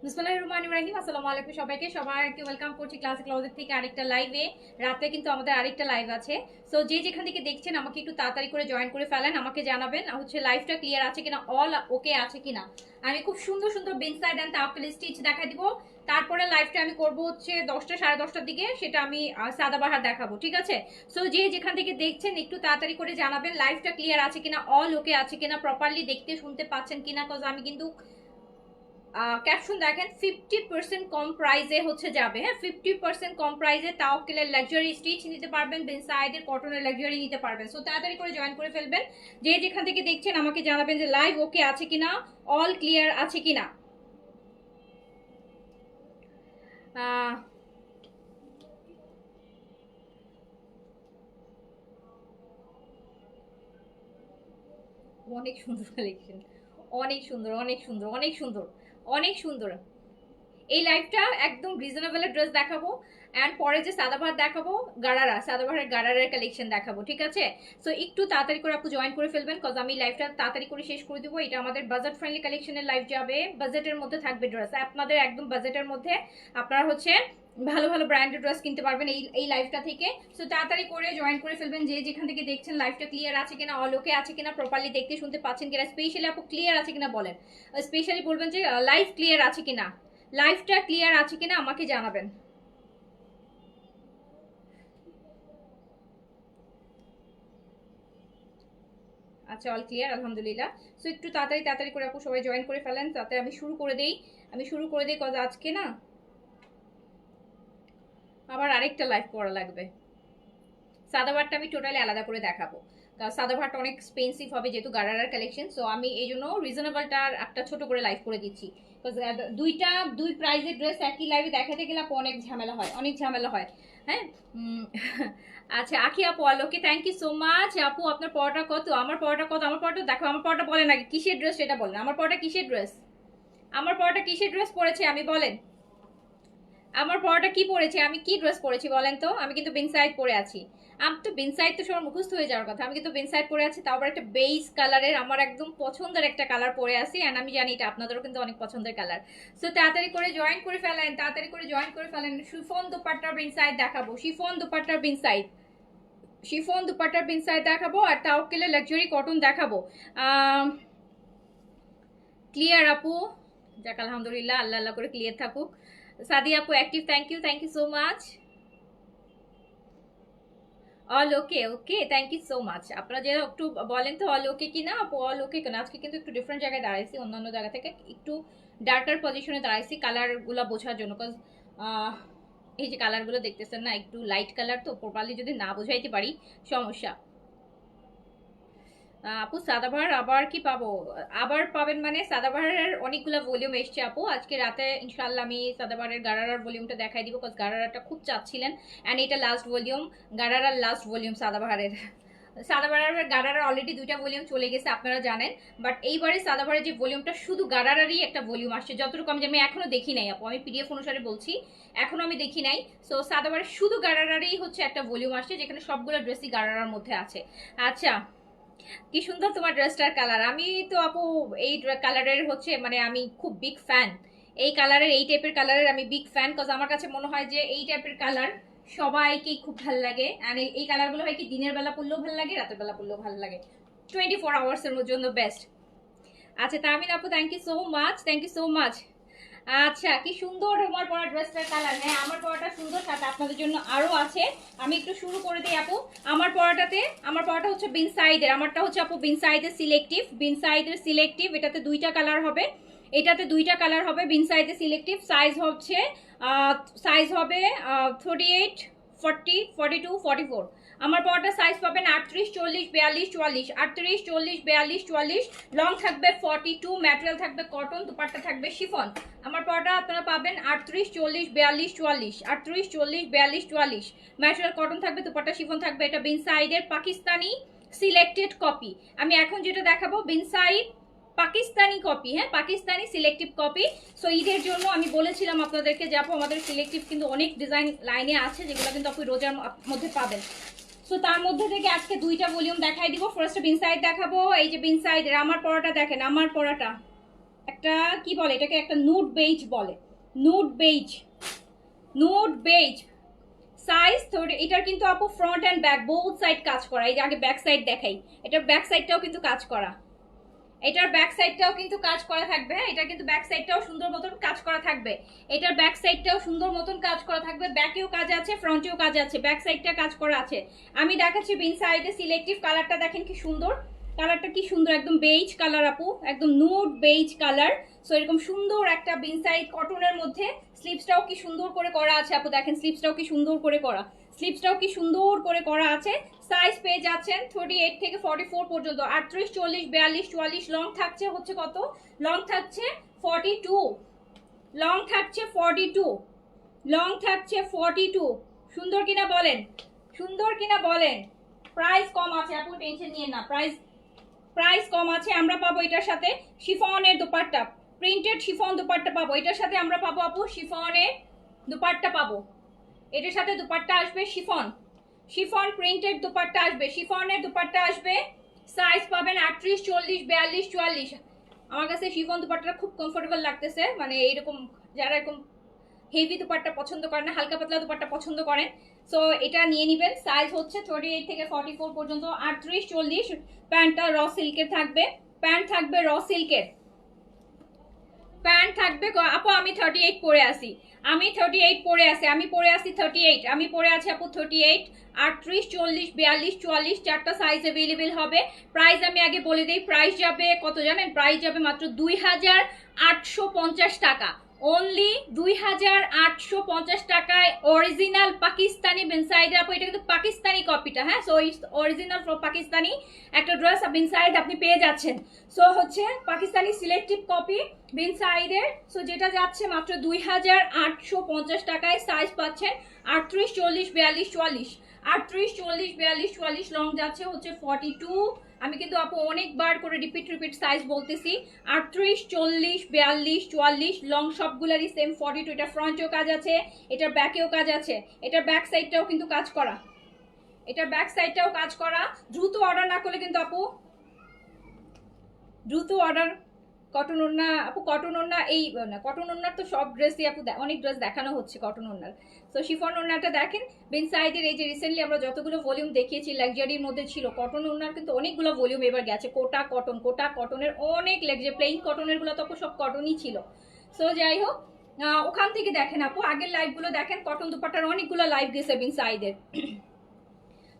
বিসমিল্লাহির রহমানির রহিম। আসসালামু আলাইকুম সবাইকে ওয়েলকাম করছি ক্লাসিক ক্লোজেট থেকে আরেকটা লাইভে। রাতে কিন্তু আমাদের আরেকটা লাইভ আছে। সো যে যেখান থেকে দেখছেন আমাকে একটু তাড়াতাড়ি করে জয়েন করে ফেলেন, আমাকে জানাবেন হচ্ছে লাইভটা ক্লিয়ার আছে কিনা, অল ওকে আছে কিনা। আমি খুব সুন্দর সুন্দর বেনসাইড অ্যান্ড তাওয়াক্কুল স্টিচ দেখাই দিব। তারপরে লাইভটা আমি করব হচ্ছে 10টা সাড়ে 10টার দিকে, সেটা আমি সাদাবাহার দেখাবো, ঠিক আছে? সো যে যেখান থেকে দেখছেন একটু তাড়াতাড়ি করে জানাবেন লাইভটা ক্লিয়ার আছে কিনা, অল ওকে আছে কিনা, প্রপারলি দেখতে শুনতে পাচ্ছেন কিনা। কজ আমি কিন্তু ক্যাপশন দেখেন 50% কম প্রাইসে হচ্ছে যাবে। হ্যাঁ, 50% কম প্রাইসে তাওয়াক্কুলের লাক্সারি স্টিচ নিতে পারবেন, বেনসাইডের কটনের লাক্সারি নিতে পারবেন। সো তাড়াতাড়ি করে জয়েন করে ফেলবেন। যে যেখান থেকে দেখছেন আমাকে জানাবেন যে লাইভ ওকে আছে কিনা, অল ক্লিয়ার আছে কিনা। অনেক সুন্দর কালেকশন, অনেক সুন্দর অনেক সুন্দর অনেক সুন্দর অনেক সুন্দর। এই লাইভটা একদম রিজনেবল ড্রেস দেখাবো, এন্ড পরে যে সাদাবাহার দেখাবো, সাদাবাহারের গারারার কালেকশন দেখাবো, ঠিক আছে? সো একটু তাড়াতাড়ি করে আপু জয়েন করে ফেলবেন, কজ আমি লাইভটা তাড়াতাড়ি করে শেষ করে দিব। এটা আমাদের বাজেট ফ্রেন্ডলি কালেকশনের লাইভ যাবে, বাজেটের মধ্যে থাকবে ড্রেস, আপনাদের একদম বাজেটের মধ্যে আপনারা হচ্ছে ভালো ভালো ব্র্যান্ডেড ড্রেস কিনতে পারবেন এই লাইভটা থেকে। সো তাড়াতাড়ি করে জয়েন করে ফেলবেন। যে যেখান থেকে দেখছেন লাইভটা ক্লিয়ার আছে কিনা, অল ওকে আছে কিনা, প্রপারলি দেখতে শুনতে পাচ্ছেন কিনা, স্পেশালি আপু ক্লিয়ার আছে কিনা বলেন, স্পেশালি বলবেন যে লাইভ ক্লিয়ার আছে কিনা, লাইভটা ক্লিয়ার আছে কিনা আমাকে জানাবেন। আচ্ছা, অল ক্লিয়ার, আলহামদুলিল্লাহ। সো একটু তাড়াতাড়ি তাড়াতাড়ি করে আপু সবাই জয়েন করে ফেলেন, তাতে আমি শুরু করে দেই কজ আজকে না আবার আরেকটা লাইভ করা লাগবে। সাদাবারটা আমি টোটালি আলাদা করে দেখাবো, কারণ সাদাবারটা অনেক এক্সপেন্সিভ হবে যেহেতু গারারার কালেকশন। সো আমি এই জন্য রিজনেবলটার একটা ছোট করে লাইভ করে দিচ্ছি। দুই প্রাইজের ড্রেস একই লাইভে দেখাতে গেলে আপু অনেক ঝামেলা হয়, অনেক ঝামেলা হয়। হ্যাঁ, আচ্ছা আখি আপু, আলোকে থ্যাংক ইউ সো মাচ। আপু আপনার পড়াটা কত? আমার পড়াটা কত? আমার পড়াটা দেখো, আমার পড়াটা বলেন আগে কিসের ড্রেস সেটা বলেন। আমার পড়াটা কিসের ড্রেস? আমার পড়াটা কিসের ড্রেস পরেছে আমি বলেন। আমার পরোটা কি পরেছে, আমি কি ড্রেস পরেছি বলেন তো? আমি কিন্তু বিনসাইড পরে আছি। আমি তো বিনসাইড তো সবার মুখস্থ হয়ে যাওয়ার কথা, আমি কিন্তু বিনসাইড পরে আছি, তাও আবার একটা বেজ কালারের, আমার একদম পছন্দের একটা কালার পরে আছি। এন্ড আমি জানি এটা আপনাদেরও কিন্তু অনেক পছন্দের কালার। সো তাড়াতাড়ি করে জয়েন করে ফেলেন, তাড়াতাড়ি করে জয়েন করে ফেলেন। শিফন দুপাট্টার বিনসাইড দেখাবো, শিফন দুপাট্টার বিনসাইড, শিফন দুপাট্টার বিনসাইড দেখাবো, আর তাওয়াক্কুলের লাক্সারি কটন দেখাবো। ক্লিয়ার আপু? যাক আলহামদুলিল্লাহ, আল্লাহ আল্লাহ করে ক্লিয়ার থাকুক। সাদি আপু active, thank you so much. All okay, okay, thank you so much. আপনারা যে একটু বলেন তো অল ওকে কিনা আপু, অল ওকে কেন? আজকে কিন্তু একটু ডিফারেন্ট জায়গায় দাঁড়াইছি, অন্যান্য জায়গা থেকে একটু ডার্কার পজিশনে দাঁড়াইছি কালারগুলো বোঝার জন্য। কজ এই যে কালারগুলো দেখতেছেন না, একটু লাইট কালার, তো প্রপারলি যদি না বোঝাইতে পারি সমস্যা। আপু সাদাবাহার আবার কি পাবো? আবার পাবেন মানে সাদাবাহারের অনেকগুলো ভলিউম এসছে আপু, আজকে রাতে ইনশাল্লাহ আমি সাদাবাহারের গারারার ভলিউমটা দেখাই দিব, কজ গারারাটা খুব চাচ্ছিলেন। অ্যান্ড এটা লাস্ট ভলিউম, গারারার লাস্ট ভলিউম সাদাবাহারের। সাদাবাহারের গারারার অলরেডি 2টা ভলিউম চলে গেছে আপনারা জানেন, বাট এইবারে সাদাবাহারের যে ভলিউমটা শুধু গারারারই একটা ভলিউম আসছে, যতটুকু আমি এখনো দেখি নাই আপু, আমি পিডিএফ অনুসারে বলছি, এখনো আমি দেখি নাই। সো সাদাবাহারের শুধু গারারারই হচ্ছে একটা ভলিউম আসছে, যেখানে সবগুলো ড্রেসই গারারার মধ্যে আছে। আচ্ছা, কি সুন্দর তোমার ড্রেসটার কালার। আমি তো আপু এই কালারের হচ্ছে মানে আমি খুব বিগ ফ্যান, এই কালারের, এই টাইপের কালারের আমি বিগ ফ্যান, কজ আমার কাছে মনে হয় যে এই টাইপের কালার সবাইকেই খুব ভালো লাগে। আর এই কালারগুলো হয় কি দিনের বেলা পরলেও ভালো লাগে, রাতের বেলা পরলেও ভালো লাগে, 24 আওয়ার্সের জন্য বেস্ট। আচ্ছা তামিন আপু, thank you so much, thank you so much. আচ্ছা, কি সুন্দর আমার পরা ড্রেসটার কালার। হ্যাঁ, আমার পরাটা সুন্দর, সাথে আপনাদের জন্য আরো আছে। আমি একটু শুরু করে দিই আপু। আমার পরাটা হচ্ছে বিন সাইডের, আমারটা হচ্ছে আপু বিন সাইডের সিলেক্টিভ, বিন সাইডের সিলেক্টিভ। এটাতে 2টা কালার হবে, এটাতে 2টা কালার হবে, বিন সাইডের সিলেক্টিভ। সাইজ হবে 38, 40, 42, 44। আমার পরাটা সাইজ পাবেন 38, 40, 42, 44, 38, 40, 42, 44। লং থাকবে 42, ম্যাটেরিয়াল থাকবে কটন, দুপাট্টা থাকবে শিফন। আমার পরাটা আপনারা পাবেন 38, 40, 42, 44, 38, 40, 42, 44। ম্যাটেরিয়াল কটন থাকবে, দুপাট্টা শিফন থাকবে। এটা বিন সাইডের পাকিস্তানি সিলেক্টেড কপি। আমি এখন যেটা দেখাবো বিন সাইড পাকিস্তানি কপি, হ্যাঁ পাকিস্তানি সিলেক্টিভ কপি। সো ঈদের জন্য আমি বলেছিলাম আপনাদেরকে যে আপু আমাদের সিলেক্টিভ কিন্তু অনেক ডিজাইন লাইনে আছে, যেগুলো কিন্তু আপনি রোজার মধ্যে পাবেন। সো তার মধ্যে থেকে আজকে 2টা ভলিউম দেখাই দিব। ফার্স্ট বিন সাইড দেখাবো, এই যে বিন সাইডের আমার পরাটা দেখেন, আমার পরাটা একটা কি বলে এটাকে, একটা নুড বেজ বলে, nude beige, nude beige. Size 30। এটার কিন্তু আপু front and back both side কাজ করা। এই যে আগে ব্যাক সাইড দেখাই, এটার ব্যাক সাইডটাও কিন্তু কাজ করা, এটার ব্যাক সাইডটাও কিন্তু কাজ করা থাকবে। এটা কিন্তু ব্যাক সাইডটাও সুন্দর মতন কাজ করা থাকবে, এটার ব্যাক সাইডটাও সুন্দর মতন কাজ করা থাকবে। ব্যাকেও কাজ আছে, ফ্রন্টেও কাজ আছে, ব্যাক সাইডটা কাজ করা আছে। আমি দেখাচ্ছি বিন সাইডে সিলেক্টিভ কালারটা দেখেন কি সুন্দর, কালারটা কি সুন্দর, একদম বেজ কালার আপু, একদম নুড বেজ কালার। সো এরকম সুন্দর একটা বিন সাইড কটনের মধ্যে, স্লিভসটাও কি সুন্দর করে করা আছে আপু, দেখেন স্লিভসটাও কি সুন্দর করে করা, স্লিভসটাও কি সুন্দর করে করা আছে। সাইজ পেয়ে যাচ্ছেন 38 থেকে 44 পর্যন্ত, 38, 40, 42, 44। লং থাকছে হচ্ছে কত, লং থাকছে 42, লং থাকছে 42, লং থাকছে 42। সুন্দর কিনা বলেন, সুন্দর কিনা বলেন। প্রাইস কম আছে আপু, টেনশন নিয়ে না, প্রাইস প্রাইস কম আছে। আমরা পাবো এটার সাথে শিফনের দুপাট্টা, প্রিন্টেড শিফন দুপাট্টা পাবো এটার সাথে, আমরা পাবো আপু শিফনের দুপাট্টা পাবো, এটার সাথে দুপাট্টা আসবে শিফন, শিফন প্রিন্টেড দুপাট্টা আসবে, শিফনের দুপাট্টা আসবে। সাইজ পাবেন 38, 40, 42, 44। আমার কাছে শিফন দুপাট্টাটা খুব কমফোর্টেবল লাগতেছে, মানে এইরকম যারা এরকম হেভি দুপাট্টা পছন্দ করেন না, হালকা পাতলা দুপাট্টা পছন্দ করেন, সো এটা নিয়ে নেবেন। সাইজ হচ্ছে 38 থেকে 44 পর্যন্ত, 38, 40। প্যান্টটা র সিল্কের থাকবে, প্যান্ট থাকবে র সিল্কের, প্যান্ট থাকবে আপু। আমি 38 পরে আসি, আমি 38 পরে আসি, আমি পরে আসি 38, আমি পরে আছি আপু 38। 38, 40, 42, 44 চারটা সাইজ অ্যাভেলেবেল হবে। প্রাইস আমি আগে বলে দিই, প্রাইস যাবে কত জানেন, প্রাইস যাবে মাত্র 2850 টাকা, অনলি 2850 টাকায় অরিজিনাল পাকিস্তানি বিনসাইড আপু। এটা কিন্তু পাকিস্তানি কপিটা, হ্যাঁ, সো ইটস অরিজিনাল পাকিস্তানি একটা ড্রেস বিনসাইড আপনি পেয়ে যাচ্ছেন। সো হচ্ছে পাকিস্তানি সিলেক্টিভ কপি বিনসাইডের, সো যেটা যাচ্ছে মাত্র 2850 টাকায়। সাইজ পাচ্ছেন 38, 40, 42, 44, 38, 40, 42, 44। লং যাচ্ছে হচ্ছে 42। আমি কিন্তু আপু অনেকবার করে রিপিট সাইজ বলতেছি, 38, 40, 42, 44। লং সবগুলারই সেম 42। এটা ফ্রন্টেও কাজ আছে, এটার ব্যাকেও কাজ আছে, এটার ব্যাক সাইডটাও কিন্তু কাজ করা, এটার ব্যাক সাইডটাও কাজ করা। দ্রুত অর্ডার না করলে কিন্তু আপু, দ্রুত অর্ডার। কটন ওড়না আপু, কটন ওড়না এই না, কটন ওড়নার তো সব ড্রেসই আপু, অনেক ড্রেস দেখানো হচ্ছে কটন ওড়নার। তো শিফন ওড়নাটা দেখেন বিন সাইডের, এই যে রিসেন্টলি আমরা যতগুলো ভলিউম দেখিয়েছি লাক্সারির মধ্যে ছিল, কটন ওড়নার কিন্তু অনেকগুলো ভলিউম এবার গেছে। কোটা কটন, কোটা কটনের অনেক লাক্সারি, প্লেইন কটনের গুলো তো সব কটনই ছিল। সো যাই হোক, ওখান থেকে দেখেন আপু, আগের লাইভগুলো দেখেন, কটন দুপাট্টার অনেকগুলো লাইভ গেছে বিন সাইডের।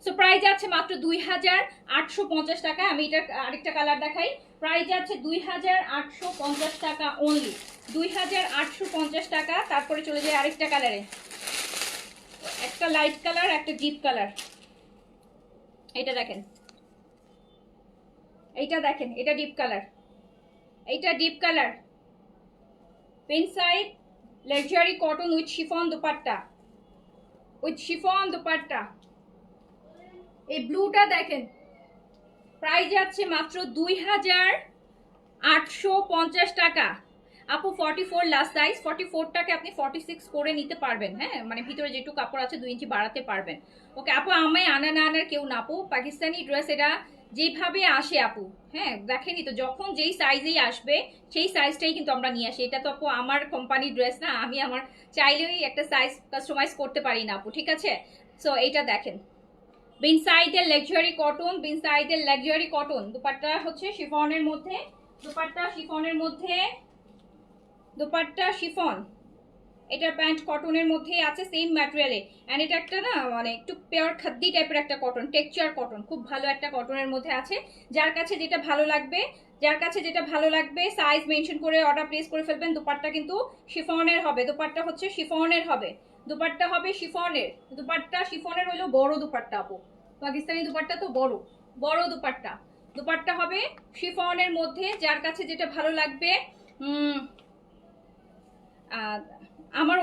সো প্রাইস আছে মাত্র 2850 টাকা। আমি এটা আরেকটা কালার দেখাই, প্রাইস আছে 2850 টাকা অনলি, 2850 টাকা। তারপরে চলে যায় আরেকটা কালারে, একটা লাইট কালার, একটা ডিপ কালার। এটা দেখেন, এইটা দেখেন, এটা ডিপ কালার, এইটা ডিপ কালার, পেন side luxury cotton with chiffon dupatta, with chiffon dupatta. এই ব্লুটা দেখেন, প্রাইস যাচ্ছে মাত্র 2850 টাকা আপু। 44 লাস্ট সাইজ, 44টাকে আপনি 46 করে নিতে পারবেন, হ্যাঁ, মানে ভিতরে যেটুকু কাপড় আছে 2 ইঞ্চি বাড়াতে পারবেন। ওকে আপু, আমায় আনা না আনার কেউ না আপু, পাকিস্তানি ড্রেস এটা যেভাবে আসে আপু, হ্যাঁ দেখেনি তো, যখন যেই সাইজেই আসবে সেই সাইজটাই কিন্তু আমরা নিয়ে আসি। এটা তো আপু আমার কোম্পানির ড্রেস না, আমি আমার চাইলেই একটা সাইজ কাস্টমাইজ করতে পারি না আপু, ঠিক আছে। সো এইটা দেখেন, বিনসাইডের লাক্সারি কটন, বিনসাইডের লাক্সারি কটন দুপাট্টা হচ্ছে শিফনের মধ্যে, দুপাট্টা শিফনের মধ্যে, দুপাট্টা শিফন। এটার প্যান্ট কটনের মধ্যে আছে, সেম ম্যাটেরিয়ালে। এন্ড এটা একটা না মানে একটু পিওর খাদ্দি টাইপের একটা কটন, টেক্সচার কটন, খুব ভালো একটা কটনের মধ্যে আছে। যার কাছে যেটা ভালো লাগবে, যার কাছে যেটা ভালো লাগবে সাইজ মেনশন করে অর্ডার প্লেস করে ফেলবেন। দুপাট্টা কিন্তু শিফনের হবে, দুপাট্টা হচ্ছে শিফনের হবে, দুপাট্টা হবে শিফনের, দুপাট্টা শিফনের হলো বড় দুপাট্টা আপু, পাকিস্তানি দুপাট্টা তো বড়, বড় দুপাট্টা, দুপাট্টা হবে শিফনের মধ্যে। যার কাছে যেটা ভালো লাগবে। আমার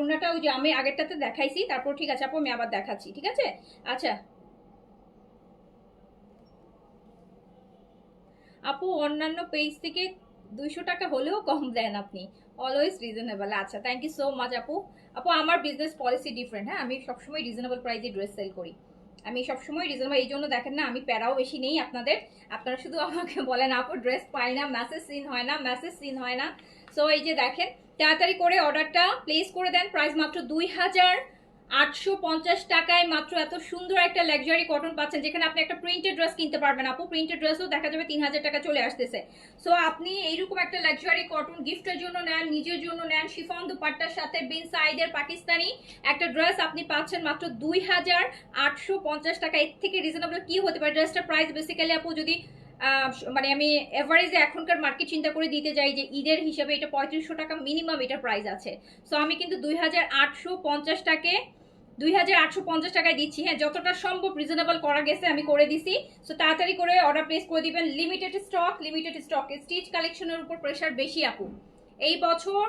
ওন্নাটা ওই যে আমি আগেরটাতে দেখাইছি, তারপর ঠিক আছে আপু আমি আবার দেখাচ্ছি, ঠিক আছে। আচ্ছা আপু, অন্যান্য পেজ থেকে 200 টাকা হলেও কম দেন আপনি, অলওয়েজ রিজনেবল। আচ্ছা, থ্যাংক ইউ সো মাচ আপু। আপু আমার বিজনেস পলিসি ডিফারেন্ট, হ্যাঁ, আমি সবসময় রিজনেবল প্রাইসে ড্রেস সেল করি। আমি সবসময় রিজনেবল, এই জন্য দেখেন না আমি প্যারাও বেশি নেই আপনাদের। আপনারা শুধু আমাকে বলেন আপু ড্রেস পাই না, মেসেজ সিন হয় না, মেসেজ সিন হয় না। সো এই যে দেখেন, তাড়াতাড়ি করে অর্ডারটা প্লেস করে দেন। প্রাইস মাত্র 2850 টাকায় মাত্র এত সুন্দর একটা লাক্সারি কটন পাচ্ছেন, যেখানে আপনি একটা প্রিন্টেড ড্রেস কিনতে পারবেন আপু। প্রিন্টেড ড্রেসও দেখা যাবে 3000 টাকা চলে আসতেছে। সো আপনি এইরকম একটা লাক্সারি কটন গিফটের জন্য নেন, নিজের জন্য নেন, শিফন দুপাট্টার সাথে বিন সাইডের পাকিস্তানি একটা ড্রেস আপনি পাচ্ছেন মাত্র 2850 টাকা। এর থেকে রিজনেবল কি হতে পারে? ড্রেসটার প্রাইস বেসিক্যালি আপু যদি মানে আমি এভারেজে এখনকার মার্কেট চিন্তা করে দিতে যাই যে ঈদের হিসাবে এটা 3500 টাকা মিনিমাম এটা প্রাইস আছে। সো আমি কিন্তু 2850 টাকায় দিচ্ছি। হ্যাঁ, যতটা সম্ভব রিজনেবল করা গেছে আমি করে দিছি। সো তাড়াতাড়ি করে অর্ডার প্লেস করে দিবেন। Limited stock, limited stock. Stitch কালেকশনের উপর প্রেশার বেশি আপু। এই বছর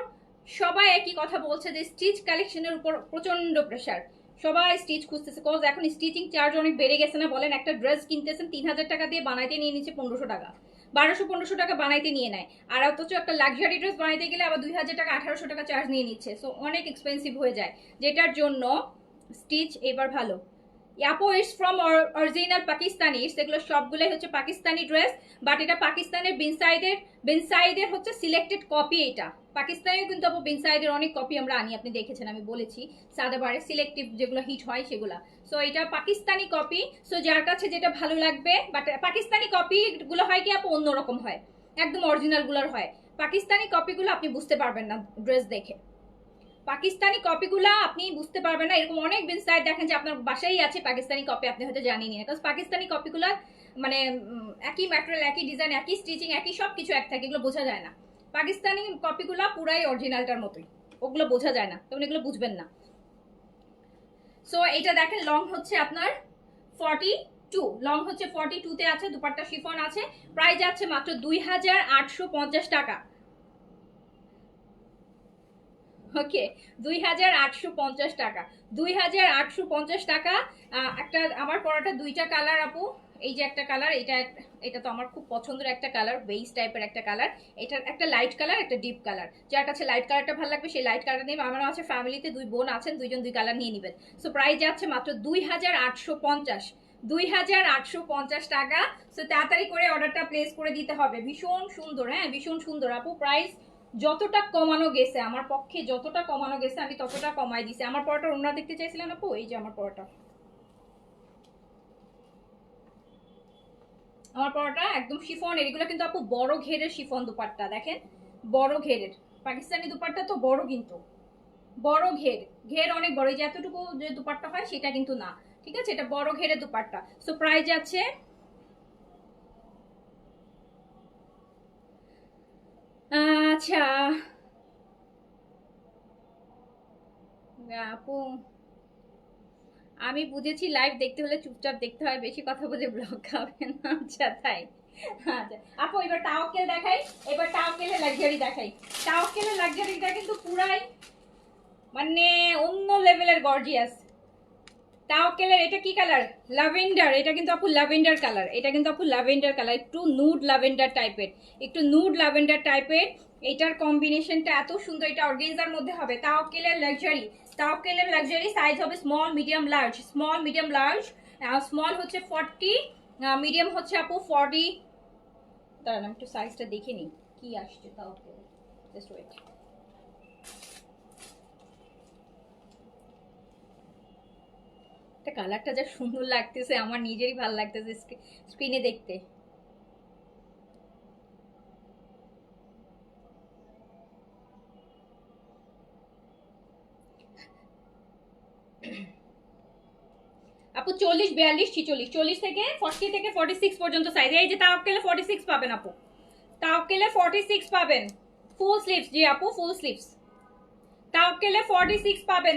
সবাই একই কথা বলছে যে স্টিচ কালেকশনের উপর প্রচন্ড প্রেশার। সবাই স্টিচ খুঁজতেছে, কজ এখন স্টিচিং চার্জ অনেক বেড়ে গেছে না বলেন? একটা ড্রেস কিনতেছেন 3000 টাকা দিয়ে, বানাইতে নিয়ে নিচ্ছে 1500 টাকা, 1200-1500 টাকা বানাইতে নিয়ে নেয়। আর অথচ একটা লাক্সারি ড্রেস বানাইতে গেলে আবার 2000 টাকা 1800 টাকা চার্জ নিয়ে নিচ্ছে। সো অনেক এক্সপেন্সিভ হয়ে যায়, যেটার জন্য স্টিচ এবার ভালো। আপু ইটস ফ্রম অরিজিনাল পাকিস্তানি, সেগুলো সবগুলোই হচ্ছে পাকিস্তানি ড্রেস, বাট এটা পাকিস্তানের বিনসাইডের হচ্ছে সিলেক্টেড কপি। এটা পাকিস্তানিও কিন্তু আপু বিনসাইডের অনেক কপি আমরা আনি, আপনি দেখেছেন, আমি বলেছি সাদাবারে সিলেক্টিভ যেগুলো হিট হয় সেগুলো। সো এটা পাকিস্তানি কপি। সো যার কাছে যেটা ভালো লাগবে, বাট পাকিস্তানি কপি গুলো হয় কি আপু অন্যরকম হয়, একদম অরিজিনাল গুলোর হয়। পাকিস্তানি কপিগুলো আপনি বুঝতে পারবেন না ড্রেস দেখে, পাকিস্তানি কপিগুলা আপনি বুঝতে পারবেন না। এরকম অনেক ওয়েবসাইট দেখেন যে আপনার বাসায় আছে পাকিস্তানি কপি, আপনি হয়তো জানেনই না, কারণ পাকিস্তানি কপিগুলা মানে একই ম্যাটেরিয়াল, একই ডিজাইন, একই স্টিচিং, একই সব কিছু এক থাকে, এগুলো বোঝা যায় না। পাকিস্তানি কপিগুলা পুরাই অরিজিনালটার মতোই, ওগুলো বোঝা যায় না, তখন এগুলো বুঝবেন না। সো এটা দেখেন, লং হচ্ছে আপনার 42, লং হচ্ছে 42 তে আছে, দুপাট্টা শিফন আছে। প্রাইস যাচ্ছে মাত্র 2850 টাকা। ওকে, 2850 টাকা, 2850 টাকা। একটা আমার পরাটা দুইটা কালার আপু। এই যে একটা কালার, এটা তো আমার খুব পছন্দের একটা কালার, বেইজ টাইপের একটা কালার। এটার একটা লাইট কালার, একটা ডিপ কালার। যার কাছে লাইট কালারটা ভালো লাগবে সেই লাইট কালার নিয়ে। আমার আছে ফ্যামিলিতে 2 বোন আছেন, দুইজন 2 কালার নিয়ে নেবেন। সো প্রাইস যাচ্ছে মাত্র 2850, 2850 টাকা। সো তাড়াতাড়ি করে অর্ডারটা প্লেস করে দিতে হবে। ভীষণ সুন্দর, হ্যাঁ ভীষণ সুন্দর আপু। প্রাইস যতটা কমানো গেছে আমার পক্ষে, যতটা কমানো গেছে আমি ততটা কমাই দিছি। আমার পরোটা ওনারা দেখতে চাইছিলেন আপু, এই যে আমার পরোটা, আমার পরোটা একদম শিফন। এগুলো কিন্তু আপু বড় ঘেরের শিফন দুপাট্টা, দেখেন বড় ঘেরের। পাকিস্তানি দুপাট্টা তো বড়, কিন্তু বড় ঘের, ঘের অনেক বড়। এই যে এতটুকু যে দুপাট্টা হয় সেটা কিন্তু না, ঠিক আছে, এটা বড় ঘেরের দুপাট্টা। সো প্রাইস আছে আচ্ছা আপু, আমি বুঝেছি লাইভ দেখতে হলে চুপচাপ দেখতে হয়, বেশি কথা বলে ব্লগ খাবেন। আচ্ছা তাই, আচ্ছা আপু এবার তাওয়াক্কেল দেখাই, এবার তাওয়াক্কেলের লাক্সারি দেখাই। তাওয়াক্কেলের লাক্সারিটা কিন্তু পুরাই মানে অন্য লেভেলের গর্জিয়াস। তাওয়াক্কেলের এটা কি কালার? ল্যাভেন্ডার। এটা কিন্তু আপু ল্যাভেন্ডার কালার, এটা কিন্তু আপু ল্যাভেন্ডার কালার, একটু নুড ল্যাভেন্ডার টাইপের, একটু নুড ল্যাভেন্ডার টাইপের। এটার কম্বিনেশনটা এত সুন্দর। এটা অর্গানজার মধ্যে হবে। তাওয়াক্কেলের লাক্সারি, তাওয়াক্কেলের লাক্সারি সাইজ হবে small, medium, large. Small, medium, large. Small হচ্ছে 40, মিডিয়াম হচ্ছে আপু 40। দাঁড়ান আমি একটু সাইজটা দেখে নিই কি আসছে তাওয়াক্কেলের, জাস্ট ওয়েট। কালারটা যা সুন্দর লাগতেছে, আমার নিজেরই ভালো লাগতেছে স্ক্রিনে দেখতে। আপু 40, 42, 46, 40 থেকে 40 থেকে 46 পর্যন্ত সাইজ। এই যে তাওয়াক্কেলে 46 পাবেন আপু, তাওয়াক্কেলে 46 পাবেন ফুল স্লিভস। জি আপু ফুল স্লিভস, তাওয়াক্কেলে 46 পাবেন।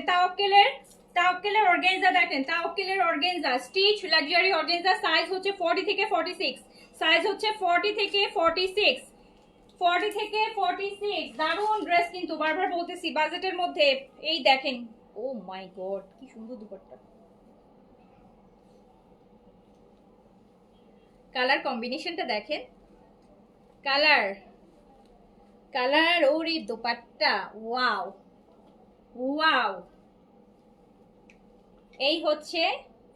তাওয়াক্কেলের অর্গানজা দেখেন, তাওয়াক্কেলের organza stitch luxury organza. Size হচ্ছে 40 থেকে 46, সাইজ হচ্ছে 40 থেকে 46, 40 থেকে 46। দারুণ ড্রেস কিন্তু, বারবার বলতেছি বাজেটের মধ্যে। এই দেখেন, ও মাই গড কি সুন্দর দুপাট্টা, কালার কম্বিনেশনটা দেখেন, কালার কালার, ওরে দোপাট্টা, ওয়াও ওয়াও। এই হচ্ছে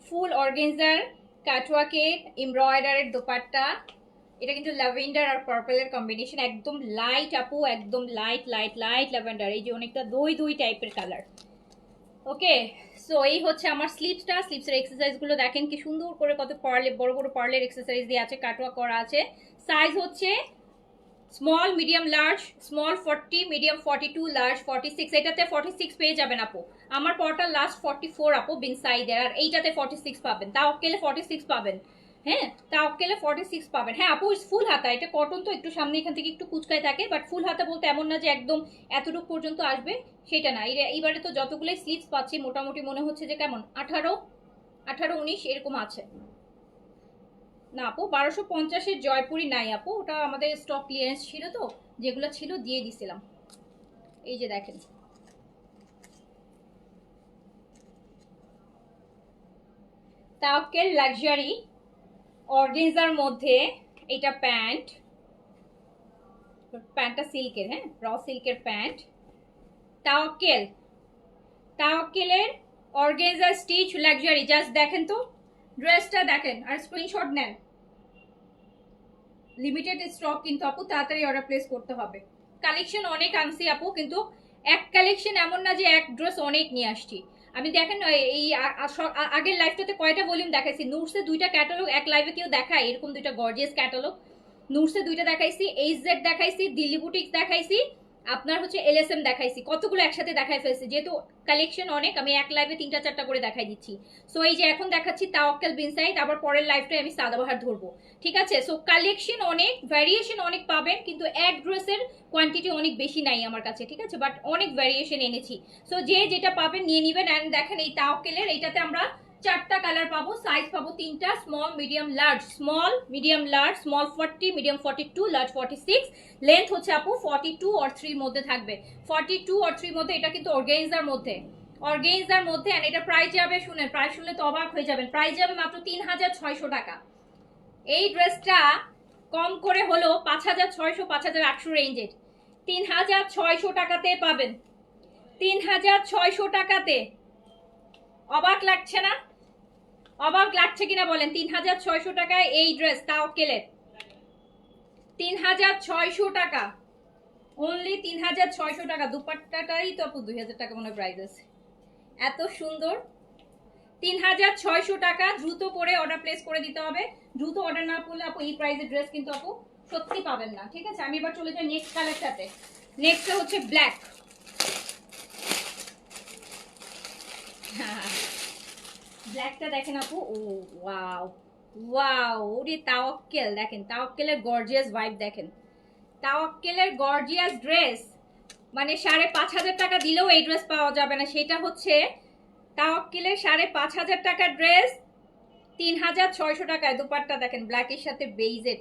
ফুল অর্গেনজার কাটওয়ার্কের এমব্রয়ডারের দোপাট্টা। এটা কিন্তু ল্যাভেন্ডার আর পার্পলের কম্বিনেশন, একদম লাইট আপু, একদম লাইট লাইট লাইট ল্যাভেন্ডার। এই যে অনেকটা দই দই টাইপের কালার। ওকে, সো এই হচ্ছে আমার স্লিপসটা। স্লিপসের এক্সারসাইজগুলো দেখেন কি সুন্দর করে, কত পার্লে, বড় বড় পার্লের এক্সারসাইজ দিয়ে আছে, কাটওয়ার্ক করা আছে। সাইজ হচ্ছে small, medium, large. Small 40, medium 42, large 46। এটাতে 46 পেয়ে যাবেন আপু। আমার পরটা লাস্ট 44 আপু বিন সাইডের, আর এইটাতে 46 পাবেন। তাওয়াক্কেলে 46 পাবেন। হ্যাঁ, তাওয়াক্কেলে 46 পাবেন। হ্যাঁ আপু, ফুল হাতা, এটা কটন তো একটু সামনে এখান থেকে একটু কুচকায় থাকে, বাট ফুল হাতা বলতে এমন না যে একদম এতটুকু পর্যন্ত আসবে, সেটা না। এইবারে তো যতগুলোই স্লিপস পাচ্ছি মোটামুটি মনে হচ্ছে যে কেমন 18, 19 এরকম আছে। না আপু, 1250-এর জয়পুরি নাই আপু, ওটা আমাদের স্টক ক্লিয়ারেন্স ছিল, তো যেগুলো ছিল দিয়ে দিছিলাম। এই যে দেখেন, তাওয়াক্কেল লাক্সারি অর্গেনজার মধ্যে এটা প্যান্ট, প্যান্টটা সিল্কের, হ্যাঁ র সিল্কের pant. Tawakkal, তাওয়াক্কেলের অর্গেনজার stitch luxury. Just দেখেন তো ড্রেসটা দেখেন আর স্ক্রিনশট নেন। লিমিটেড স্টক কিন্তু আপু, তাড়াতাড়ি অর্ডার প্লেস করতে হবে। কালেকশন অনেক আনছি আপু, কিন্তু এক কালেকশন এমন না যে এক ড্রেস অনেক নিয়ে আসছি। আমি দেখেন এই আগের লাইভটাতে কয়টা ভলিউম দেখাইছি। নুটসে 2টা ক্যাটালগ এক লাইভে কেউ দেখায় এরকম, 2টা গর্জিয়াস ক্যাটালগ। নুটসে 2টা দেখাইছি, এইচজেড দেখাইছি, দিল্লি বুটিক্স দেখাইছি, আপনার হচ্ছে এলএসএম দেখাইছি। কতগুলো একসাথে দেখাই ফেলছি, যেহেতু কালেকশন অনেক, আমি এক লাইভে 3টা 4টা করে দেখাই দিচ্ছি। সো এই যে এখন দেখাচ্ছি তাওয়াক্কেল বিন সাইদ, আবার পরের লাইভটায় আমি সাদাবাহার ধরবো, ঠিক আছে। সো কালেকশন অনেক, ভ্যারিয়েশন অনেক পাবেন, কিন্তু এক ড্রেসের কোয়ান্টিটি অনেক বেশি নাই আমার কাছে, ঠিক আছে, বাট অনেক ভ্যারিয়েশন এনেছি। সো যে যেটা পাবেন নিয়ে নেবেন। অ্যান্ড দেখেন এই তাওয়াক্কেলের এইটাতে আমরা 4টা কালার পাবো, সাইজ পাবো 3টা, small, medium, large. Small, medium, large. Small 40, medium 42, large 46। Length হচ্ছে আপু 42 or 3 মধ্যে থাকবে, 42 or 3 মধ্যে। এটা কিন্তু অর্গানজার মধ্যে, অর্গানজার মধ্যে। এন্ড এটা প্রাইস যাবে, শুনেন প্রাইস শুনলে তো অবাক হয়ে যাবেন, প্রাইস যাবে মাত্র 3600 টাকা। এই ড্রেসটা কম করে হলো 5600, 5800 রেঞ্জের, 3600 টাকাতে পাবেন, 3600 টাকাতে। অবাক লাগছে না? অবাক লাগছে কিনা বলেন? 3600 টাকায় এই ড্রেস তাওয়াক্কেলের, 3600 টাকা, অনলি 3600 টাকা। দুপাট্টাটাই তো আপু 2000 টাকা মনে প্রাইস আছে, এত সুন্দর। 3600 টাকা, দ্রুত করে অর্ডার প্লেস করে দিতে হবে। দ্রুত অর্ডার না করলে আপু এই প্রাইসের ড্রেস কিন্তু আপু সত্যি পাবেন না, ঠিক আছে। আমি এবার চলে যাই নেক্সট কালারটাতে। নেক্সট হচ্ছে ব্ল্যাক। ব্ল্যাকটা দেখেন আপু, ও ওয়াও ওয়াও, ওরে তাওয়াক্কেল দেখেন, তাওয়াক্কেলের গর্জিয়াস ভাইব দেখেন, তাওয়াক্কেলের গর্জিয়াস ড্রেস। মানে 5500 টাকা দিলেও এই ড্রেস পাওয়া যাবে না, সেটা হচ্ছে তাওয়াক্কেলের 5500 টাকার ড্রেস 3600 টাকায়। দুপাট্টা দেখেন ব্ল্যাকের সাথে বেইজেড,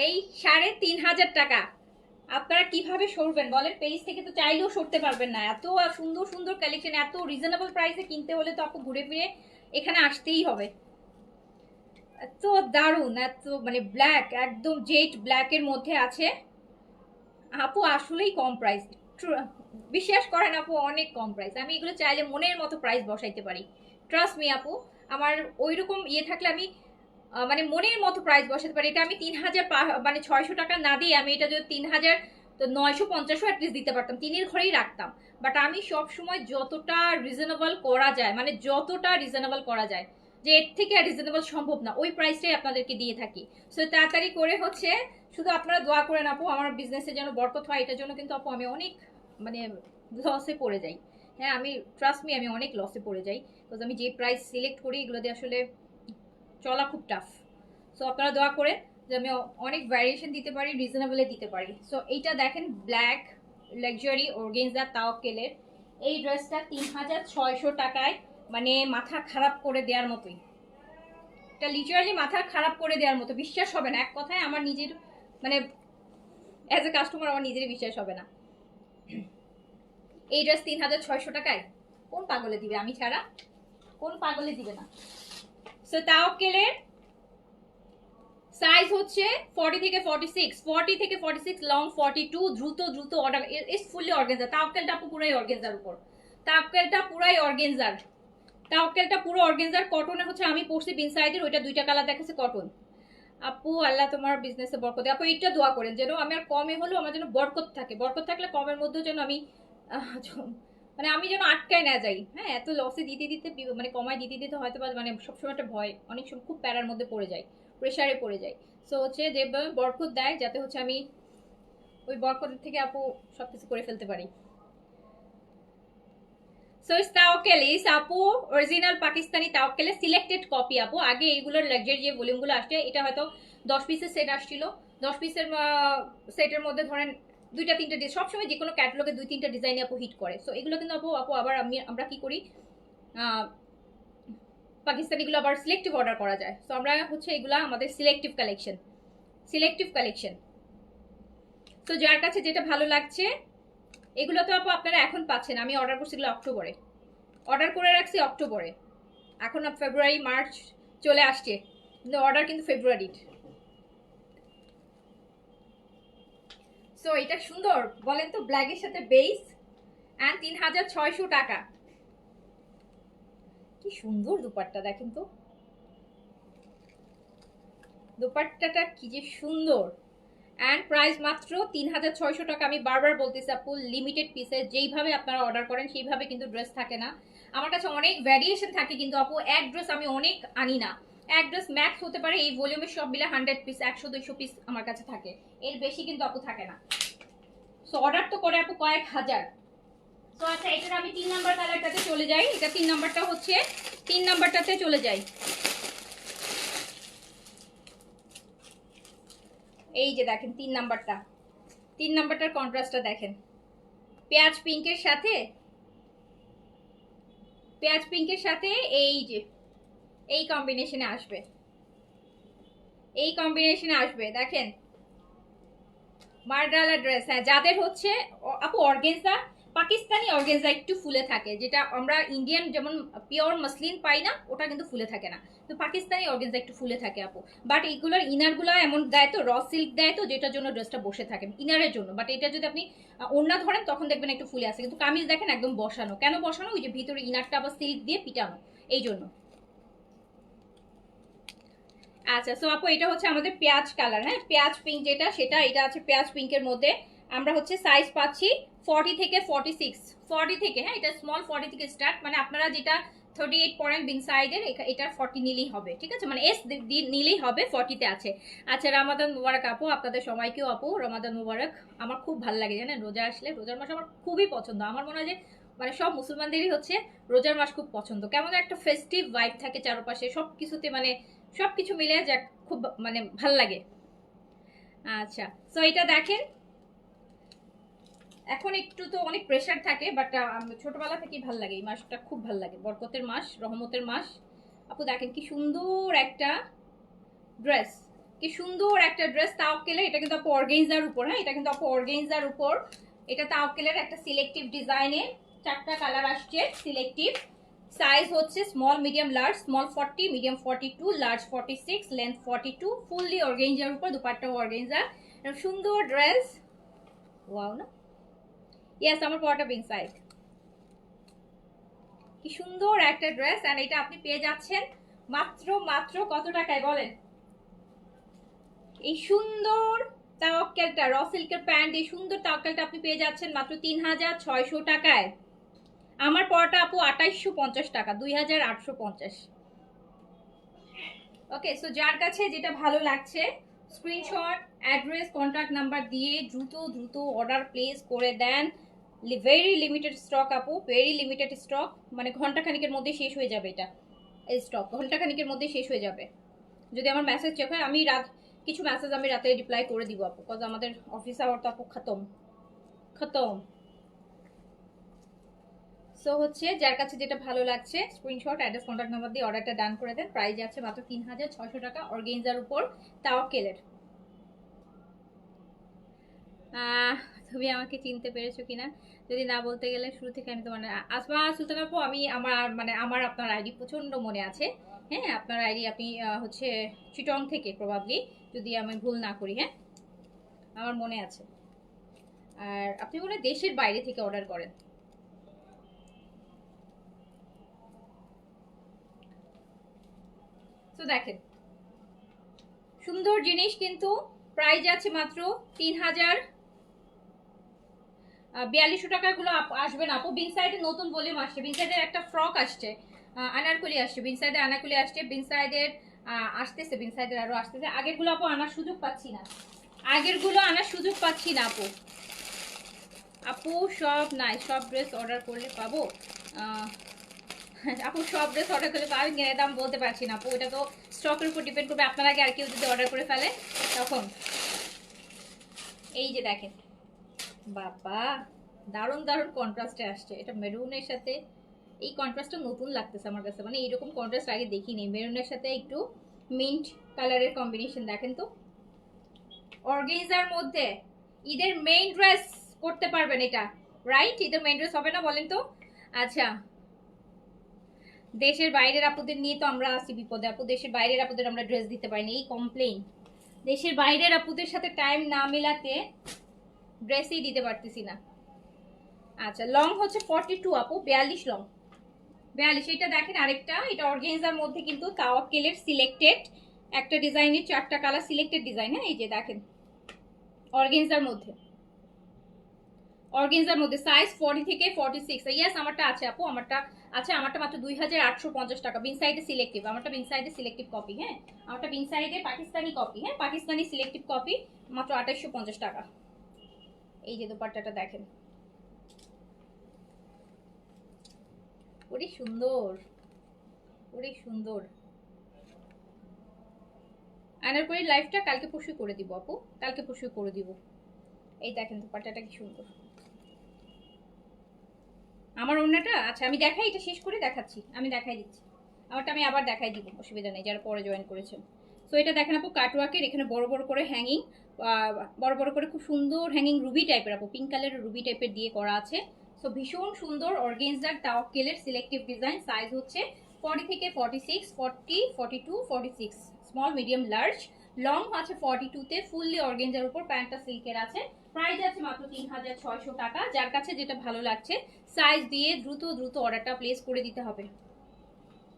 এই 3500 টাকা। আপনারা কিভাবে সরবেন বলেন? পেজ থেকে তো চাইলেও সরতে পারবেন না, এত সুন্দর সুন্দর কালেকশন, এত রিজনেবল প্রাইসে কিনতে হলে তো আপু ঘুরে ফিরে এখানে আসতেই হবে। এত দারুণ, এত মানে ব্ল্যাক, একদম জেট ব্ল্যাকের মধ্যে আছে আপু, আসলেই কম প্রাইস। বিশ্বাস করেন আপু, অনেক কম প্রাইস। আমি এগুলো চাইলে মনের মতো প্রাইস বসাইতে পারি, ট্রাস্ট মি আপু। আমার ওইরকম ইয়ে থাকলে আমি মানে মনের মতো প্রাইস বসাতে পারি। এটা আমি 3000 মানে 600 টাকা না দিয়ে আমি এটা যদি 3950 অ্যাটলিস্ট দিতে পারতাম, 3-এর ঘরেই রাখতাম। বাট আমি সব সময় যতটা রিজনেবল করা যায়, মানে যতটা রিজনেবল করা যায়, যে এর থেকে রিজনেবল সম্ভব না, ওই প্রাইসটাই আপনাদেরকে দিয়ে থাকি। সো তাড়াতাড়ি করে হচ্ছে, শুধু আপনারা দোয়া করেন আপু আমার বিজনেসে যেন বরকত হয়। এটার জন্য কিন্তু আপু আমি অনেক মানে লসে পড়ে যাই। হ্যাঁ, আমি ট্রাস্ট মি, আমি অনেক লসে পড়ে যাই, বিকজ আমি যে প্রাইস সিলেক্ট করি এগুলো দিয়ে আসলে চলা খুব টাফ। সো আপনারা দোয়া করেন যে আমি অনেক ভ্যারিয়েশন দিতে পারি, রিজনেবলে দিতে পারি। সো এইটা দেখেন ব্ল্যাক লাক্সারি অর্গানজা তাওয়াক্কেলের এই ড্রেসটা 3600 টাকায়, মানে মাথা খারাপ করে দেওয়ার মতোই। এটা লিটারালি মাথা খারাপ করে দেওয়ার মতো, বিশ্বাস হবে না। এক কথায় আমার নিজের মানে অ্যাজ এ কাস্টমার আমার নিজেরই বিশ্বাস হবে না। এই ড্রেস 3600 টাকায় কোন পাগলে দিবে? আমি ছাড়া কোন পাগলে দিবে না? সো তাওয়াক্কেলের সাইজ হচ্ছে 40 থেকে 46, 40 থেকে 46, লং 42। দ্রুত দ্রুত অর্ডার, ইটস ফুললি অর্গানজা। তাওয়াক্কেলটা পুরাই অর্গানজার উপর, তাওয়াক্কেলটা পুরাই অর্গানজার, তাওয়াক্কেলটা পুরো অর্গানজার, কটনে হচ্ছে আমি পরছি বিন সাইডের, ওইটা 2টা কালার দেখাচ্ছে কটন। আপু আল্লাহ তোমার বিজনেসে বরকত দেয়। আপু এইটা দোয়া করেন যেন আমি আর কমে হলেও আমার যেন বরকত থাকে, বরকত থাকলে কমের মধ্যেও যেন আমি মানে আমি যেন আটকায় না যাই। হ্যাঁ, এত লসে দিতে দিতে মানে কমায় দিতে দিতে হয়তো বা মানে সবসময় একটা ভয়, অনেক সময় খুব প্যারার মধ্যে পড়ে যায়, প্রেশারে পড়ে যায়। সো হচ্ছে যে বরকত দেয় যাতে হচ্ছে আমি ওই বরকত থেকে আপু সবকিছু করে ফেলতে পারি। সো ইস তাওয়াক্কেল ইস আপু অরিজিনাল পাকিস্তানি তাওয়াক্কেলের সিলেক্টেড কপি আপু। আগে এইগুলোর লাক্সারি যে ভলিউমগুলো আসছে, এটা হয়তো 10 পিসের সেট আসছিল, 10 পিসের সেটের মধ্যে ধরেন 2টা 3টা ডিজাইন, সবসময় যে কোনো ক্যাটালগে 2-3টা ডিজাইন আপু হিট করে। সো এগুলো কিন্তু আপু আপু আবার আমরা কি করি, পাকিস্তানিগুলো আবার সিলেক্টিভ অর্ডার করা যায়। সো আমরা হচ্ছে এগুলা আমাদের সিলেক্টিভ কালেকশন, সিলেক্টিভ কালেকশন। তো যার কাছে যেটা ভালো লাগছে, এগুলো তো আপু আপনারা এখন পাচ্ছেন, আমি অর্ডার করছি এগুলো অক্টোবরে, অর্ডার করে রাখছি অক্টোবরে, এখন ফেব্রুয়ারি মার্চ চলে আসছে, কিন্তু অর্ডার কিন্তু ফেব্রুয়ারির। সো এটা সুন্দর বলেন তো, ব্ল্যাকের সাথে বেস অ্যান্ড 3600 টাকা। কি সুন্দর দুপাট্টা দেখেন তো, দুপাট্টাটা কি যে সুন্দর। অ্যান্ড প্রাইস মাত্র 3600 টাকা। আমি বারবার বলতেছি আপু, লিমিটেড পিসে যেইভাবে আপনারা অর্ডার করেন সেইভাবে কিন্তু ড্রেস থাকে না। আমার কাছে অনেক ভ্যারিয়েশন থাকে কিন্তু আপু, এক ড্রেস আমি অনেক আনি না। এক ড্রেস ম্যাক্স হতে পারে এই ভলিউমের সব মিলে 100 পিস, 100-200 পিস আমার কাছে থাকে, এর বেশি কিন্তু আপু থাকে না। সো অর্ডার তো করে আপু কয়েক হাজার। তো আচ্ছা, এটার আমি 3 নাম্বার কালারটাতে চলে যাই। এটা 3 নাম্বারটা হচ্ছে, 3 নাম্বারটাতে চলে যাই। এই যে দেখেন 3 নাম্বারটা, 3 নাম্বারটার কন্ট্রাস্টটা দেখেন, পেঁয়াজ পিঙ্কের সাথে, পেঁয়াজ পিঙ্কের সাথে এই যে এই কম্বিনেশনে আসবে, এই কম্বিনেশনে আসবে দেখেন, মার্ডালা ড্রেস। হ্যাঁ, যাদের হচ্ছে আপু অর্গেনজা, পাকিস্তানি অর্গেনজা একটু ফুলে থাকে, যেটা আমরা ইন্ডিয়ান যেমন পিওর মসলিন পাই না, ওটা কিন্তু ফুলে থাকে না, তো পাকিস্তানি অর্গেনজা একটু ফুলে থাকে আপু। বাট এইগুলোর ইনারগুলো এমন দেয় তো, র সিল্ক দেয় তো, যেটার জন্য ড্রেসটা বসে থাকে ইনারের জন্য। বাট এটা যদি আপনি ওড়না ধরেন তখন দেখবেন একটু ফুলে আসে, কিন্তু কামিজ দেখেন একদম বসানো। কেন বসানো? ওই যে ভিতরে ইনারটা আবার সিল্ক দিয়ে পিটানো, এই জন্য। আচ্ছা, সো আপু এটা হচ্ছে আমাদের পেঁয়াজ কালার, হ্যাঁ পেঁয়াজ পিঙ্ক যেটা, সেটা এটা আছে পেঁয়াজ পিঙ্কের মধ্যে। আমরা হচ্ছে সাইজ পাচ্ছি 40 থেকে 46, 40 থেকে, হ্যাঁ এটা স্মল 40 থেকে স্টার্ট, মানে আপনারা যেটা 38 পয়েন্ট বিন সাইডের, এটা 40 নিলেই হবে, ঠিক আছে, মানে এস নিলেই হবে, 40-তে আছে। আচ্ছা, রমাদান মুবারক আপু, আপনাদের সবাইকেও আপু রমাদান মুবারক। আমার খুব ভালো লাগে জানেন, রোজা আসলে, রোজার মাস আমার খুবই পছন্দ। আমার মনে হয় যে মানে সব মুসলমানদেরই হচ্ছে রোজার মাস খুব পছন্দ, কেমন একটা ফেস্টিভ ভাইব থাকে চারপাশে সব কিছুতে, মানে সবকিছু মিলে যাক খুব মানে ভাল লাগে। আচ্ছা, সো এটা দেখেন, এখন একটু তো অনেক প্রেশার থাকে, বাট ছোটবেলা থেকেই ভাল লাগে, এই মাসটা খুব ভাল লাগে, বরকতের মাস, রহমতের মাস। আপু দেখেন কি সুন্দর একটা ড্রেস, কি সুন্দর একটা ড্রেস তাওয়াক্কেলে। এটা কিন্তু আপু অর্গানজার উপর, হ্যাঁ এটা কিন্তু আপু অর্গানজার উপর। এটা তাওয়াক্কেলের একটা সিলেক্টিভ ডিজাইনের 4টা কালার আসছে সিলেক্টিভ। সাইজ হচ্ছে small, medium, large. Small 40, medium 42, large 46, length 42, fully organza উপর, দুপাট্টাও অর্গানজা। সুন্দর ড্রেস, ওয়াও না? ইয়েস, আমার পরাটা পিঙ্ক সাইজ। কি সুন্দর একটা ড্রেস, এন্ড এটা আপনি পেয়ে যাচ্ছেন মাত্র মাত্র কত টাকায় বলেন? এই সুন্দর তাওয়াক্কেলটা, র সিল্কের প্যান্ট, এই সুন্দর তাওয়াক্কেলটা আপনি পেয়ে যাচ্ছেন মাত্র 3600 টাকায়। আমার পরাটা আপু 2850 টাকা, 2850। ওকে, সো যার কাছে যেটা ভালো লাগছে স্ক্রিনশট, অ্যাড্রেস, কন্ট্যাক্ট নাম্বার দিয়ে দ্রুত দ্রুত অর্ডার প্লেস করে দেন। ভেরি লিমিটেড স্টক আপু, ভেরি লিমিটেড স্টক, মানে ঘন্টাখানিকের মধ্যে শেষ হয়ে যাবে এটা, এই স্টক ঘন্টাখানিকের মধ্যে শেষ হয়ে যাবে। যদি আমার মেসেজ চেক হয়, আমি কিছু মেসেজ আমি রাতে রিপ্লাই করে দিব আপু, বিকজ আমাদের অফিস আওয়ার তো আপু খতম খতম। সো হচ্ছে যার কাছে যেটা ভালো লাগছে স্ক্রিনশট, অ্যাড্রেস, কন্ট্যাক্ট নাম্বার দিয়ে অর্ডারটা ডান করে দেন। প্রাইস আছে মাত্র 3600 টাকা, অর্গানজার উপর, তাওয়াক্কেলের। তুমি আমাকে চিনতে পেরেছো কিনা যদি না বলতে গেলে, শুরু থেকে আমি তোমার আসমা সুলতানা আপু, আমি আমার আপনার আইডি প্রচন্ড মনে আছে। হ্যাঁ, আপনার আইডি আপনি হচ্ছে চিটং থেকে প্রবাবলি, যদি আমি ভুল না করি। হ্যাঁ, আমার মনে আছে। আর আপনি মনে হয় দেশের বাইরে থেকে অর্ডার করেন। দেখেন সুন্দর জিনিস, কিন্তু প্রাইস আছে মাত্র 3042 টাকা। গুলো আসবে না আপু। বিন সাইডে নতুন ভলিউম আসছে, বিন সাইডের একটা ফ্রক আসছে, আনারকলি আসছে, বিন সাইডে আনারকলি আসছে, বিন সাইডের আসতেছে, বিন সাইডের আরো আসতেছে। আগের গুলো আপু আনার সুযোগ পাচ্ছি না, আগের গুলো আনার সুযোগ পাচ্ছি না আপু। আপু সব নাই, সব ড্রেস অর্ডার করলে পাবো? আপু সব ড্রেস অর্ডার করলে পাবেন কিনা দাম বলতে পারছি না আপু, ওটা তো স্টকের উপর ডিপেন্ড করবে। আপনার আগে আর কেউ যদি অর্ডার করে ফেলে তখন। এই যে দেখেন বাবা, দারুণ দারুণ কন্ট্রাস্টে আসছে। এটা মেরুনের সাথে, এই কন্ট্রাস্টটা নতুন লাগতেছে আমার কাছে, মানে এইরকম কন্ট্রাস্ট আগে দেখিনি। মেরুনের সাথে একটু মিন্ট কালারের কম্বিনেশন দেখেন তো। অর্গানজার মধ্যে ঈদের মেইন ড্রেস করতে পারবেন এটা, রাইট? ঈদের মেইন ড্রেস হবে না বলেন তো? আচ্ছা, দেশের বাইরের আপুদের নিয়ে তো আমরা আসি বিপদে আপু। দেশের বাইরের আপুদের আমরা ড্রেস দিতে পারিনি, এই কমপ্লেইন। দেশের বাইরের আপুদের সাথে টাইম না মেলাতে ড্রেসই দিতে পারতেছি না। আচ্ছা, লং হচ্ছে 42 আপু, 42 লং, 42। এটা দেখেন আরেকটা, এটা অর্গানজার মধ্যে কিন্তু তাওয়াক্কেলের সিলেক্টেড একটা ডিজাইনের 4টা কালার সিলেক্টেড ডিজাইন। হ্যাঁ, এই যে দেখেন অর্গানজার মধ্যে, অর্গানজার মধ্যে সাইজ 40 থেকে 46। ইয়েস, আমারটা আছে আপু, আমারটা আছে। আমারটা মাত্র 2850 টাকা। বিন সাইডে সিলেক্টিভ, আমারটা বিন সাইডে সিলেক্টিভ কপি। হ্যাঁ, আমারটা বিন সাইডে পাকিস্তানি কপি। হ্যাঁ, পাকিস্তানি সিলেক্টিভ কপি, মাত্র 2850 টাকা। এই যে দোপাট্টাটা দেখেন, ওরে সুন্দর, ওরে সুন্দর। আনারকলি লাইভটা কালকে পরশু করে দিব আপু, কালকে পরশু করে দিব। এই দেখেন দোপাট্টাটা কি সুন্দর। আমার ওড়নাটা, আচ্ছা আমি দেখাই, এটা শেষ করে দেখাচ্ছি, আমি দেখাই দিচ্ছি। আমারটা আমি আবার দেখাই দিব, অসুবিধা নেই, যারা পরে জয়েন করেছেন। সো এটা দেখেন আপু কাটওয়ার্কের, এখানে বড় বড় করে হ্যাঙ্গিং, বড় বড় করে খুব সুন্দর হ্যাঙ্গিং রুবি টাইপের আপু, পিঙ্ক কালারের রুবি টাইপের দিয়ে করা আছে। সো ভীষণ সুন্দর অর্গানজার তাওয়াক্কেলের সিলেক্টিভ ডিজাইন। সাইজ হচ্ছে 40 থেকে 46, 40, 42, 46, স্মল, মিডিয়াম, লার্জ। লং আছে 42-তে, ফুললি অর্গানজার উপর, প্যান্টটা সিল্কের আছে। প্রাইস আছে মাত্র 3600 টাকা। যার কাছে যেটা ভালো লাগছে সাইজ দিয়ে দ্রুত দ্রুত অর্ডারটা প্লেস করে দিতে হবে,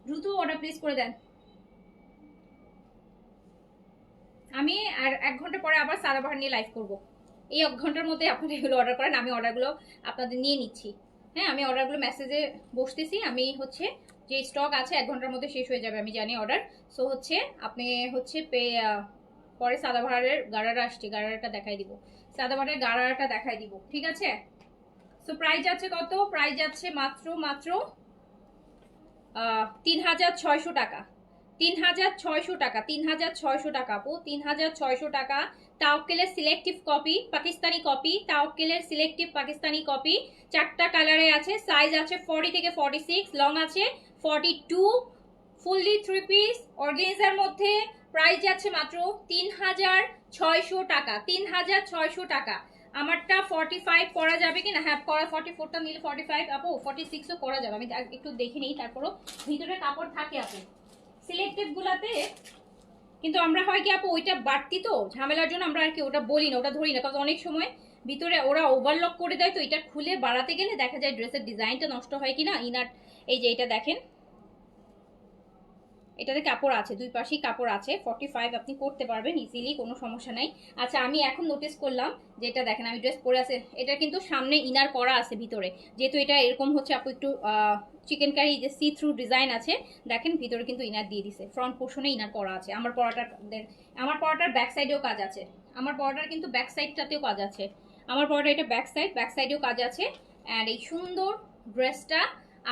দ্রুত অর্ডার প্লেস করে দেন। আমি আর 1 ঘন্টা পরে আবার সাদাবাহার নিয়ে লাইভ করব। এই 1 ঘন্টার মধ্যে আপনারা এগুলো অর্ডার করেন, আমি অর্ডারগুলো আপনাদের নিয়ে নিচ্ছি। হ্যাঁ, আমি অর্ডারগুলো মেসেজে বসতেছি। আমি হচ্ছে যে স্টক আছে 1 ঘন্টার মধ্যে শেষ হয়ে যাবে, আমি জানি অর্ডার। সো হচ্ছে আপনি হচ্ছে পরে সাদাবাহারের গাড়ারা আসছে, গাড়ারাটা দেখাই দিব, সাদাবাহারের গাড়ারাটা দেখাই দিব, ঠিক আছে? সো প্রাইস আছে কত? প্রাইস আছে মাত্র মাত্র 3600 টাকা, 3600 টাকা, 3600 টাকা আপু, 3600 টাকা। তাওক্কেলের সিলেক্টিভ কপি, পাকিস্তানি কপি, তাওক্কেলের সিলেক্টিভ পাকিস্তানি কপি, 4টা কালারে আছে। সাইজ আছে 40 থেকে 46, লং আছে 42, ফুললি 3 পিস অর্গানজার মধ্যে। প্রাইস যাচ্ছে মাত্র 3600 টাকা, 3600 টাকা। আমারটা 45 করা যাবে কিনা? হ্যাঁ, করা। 44টা নিলে 45 আপু, 46ও করা যাবে। আমি একটু দেখে নিই, তারপরও ভিতরে কাপড় থাকে আপু সিলেক্টিভ গুলাতে। কিন্তু আমরা হয় কি আপু, ওইটা বাড়তি তো ঝামেলার জন্য আমরা আর কি ওটা বলি না, ওটা ধরি না, কারণ অনেক সময় ভিতরে ওরা ওভারলক করে দেয়, তো এটা খুলে বাড়াতে গেলে দেখা যায় ড্রেসের ডিজাইনটা নষ্ট হয় কিনা। ইনার এই যে এটা দেখেন, এটাতে কাপড় আছে, দুই পাশেই কাপড় আছে। 45 আপনি করতে পারবেন ইজিলি, কোনো সমস্যা নাই। আচ্ছা, আমি এখন নোটিস করলাম যে এটা দেখেন, আমি ড্রেস পরে আছে, এটা কিন্তু সামনে ইনার করা আছে ভিতরে, যেহেতু এটা এরকম হচ্ছে আপু একটু চিকেন কারি যে সি থ্রু ডিজাইন আছে, দেখেন ভিতরে কিন্তু ইনার দিয়ে দিছে, ফ্রন্ট পোর্শনে ইনার করা আছে। আমার পরাটার ব্যাক সাইডেও কাজ আছে, আমার পরাটার কিন্তু ব্যাক সাইডটাতেও কাজ আছে। আমার পরাটা এটা ব্যাক সাইডেও কাজ আছে। অ্যান্ড এই সুন্দর ড্রেসটা